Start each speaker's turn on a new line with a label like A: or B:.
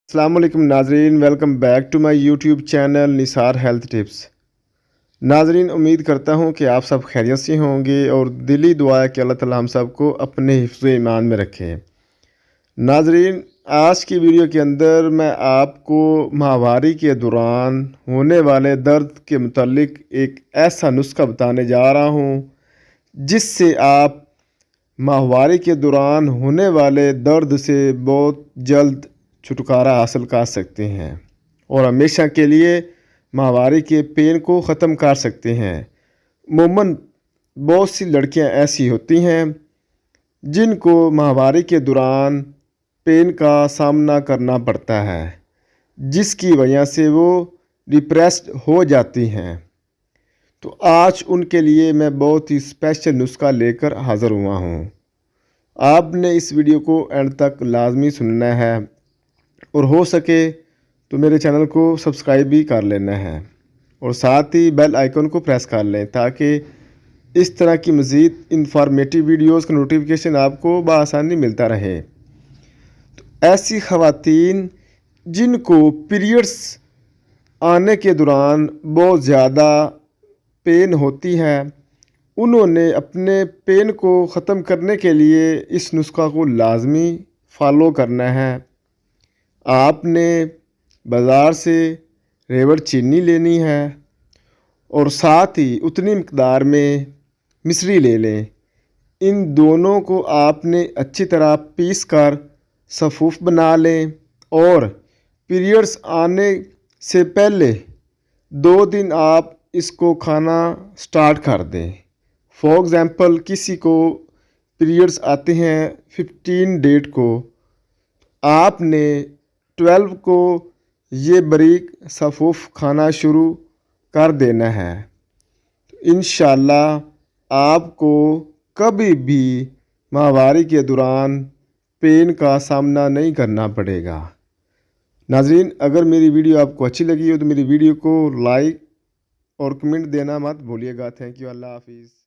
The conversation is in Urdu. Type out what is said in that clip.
A: السلام علیکم ناظرین، welcome back to my YouTube channel Nisar health tips. ناظرین، امید کرتا ہوں کہ آپ سب خیریت سے ہوں گے اور دلی دعا ہے کہ اللہ تعالی ہم سب کو اپنے حفظ و ایمان میں رکھے۔ ناظرین، آج کی ویڈیو کے اندر میں آپ کو ماہواری کے دوران ہونے والے درد کے متعلق ایک ایسا نسخہ بتانے جا رہا ہوں جس سے آپ ماہواری کے دوران ہونے والے درد سے بہت جلد چھٹکارا حاصل کر سکتے ہیں اور ہمیشہ کے لیے ماہواری کے پین کو ختم کر سکتے ہیں۔ عموماً بہت سی لڑکیاں ایسی ہوتی ہیں جن کو ماہواری کے دوران پین کا سامنا کرنا پڑتا ہے، جس کی وجہ سے وہ ڈپریسڈ ہو جاتی ہیں۔ تو آج ان کے لیے میں بہت ہی اسپیشل نسخہ لے کر حاضر ہوا ہوں۔ آپ نے اس ویڈیو کو اینڈ تک لازمی سننا ہے اور ہو سکے تو میرے چینل کو سبسکرائب بھی کر لینا ہے اور ساتھ ہی بیل آئیکن کو پریس کر لیں تاکہ اس طرح کی مزید انفارمیٹیو ویڈیوز کا نوٹیفیکیشن آپ کو بآسانی ملتا رہے۔ تو ایسی خواتین جن کو پیریڈز آنے کے دوران بہت زیادہ پین ہوتی ہے، انہوں نے اپنے پین کو ختم کرنے کے لیے اس نسخہ کو لازمی فالو کرنا ہے۔ آپ نے بازار سے ریوڑ چینی لینی ہے اور ساتھ ہی اتنی مقدار میں مصری لے لیں۔ ان دونوں کو آپ نے اچھی طرح پیس کر صفوف بنا لیں اور پیریڈز آنے سے پہلے 2 دن آپ اس کو کھانا سٹارٹ کر دیں۔ فار ایگزامپل کسی کو پیریڈز آتے ہیں 15 ڈیٹ کو، آپ نے 12 کو یہ باریک صفوف کھانا شروع کر دینا ہے۔ انشاءاللہ آپ کو کبھی بھی ماہواری کے دوران پین کا سامنا نہیں کرنا پڑے گا۔ ناظرین، اگر میری ویڈیو آپ کو اچھی لگی ہو تو میری ویڈیو کو لائک اور کمنٹ دینا مت بھولیے گا۔ تھینک یو، اللہ حافظ۔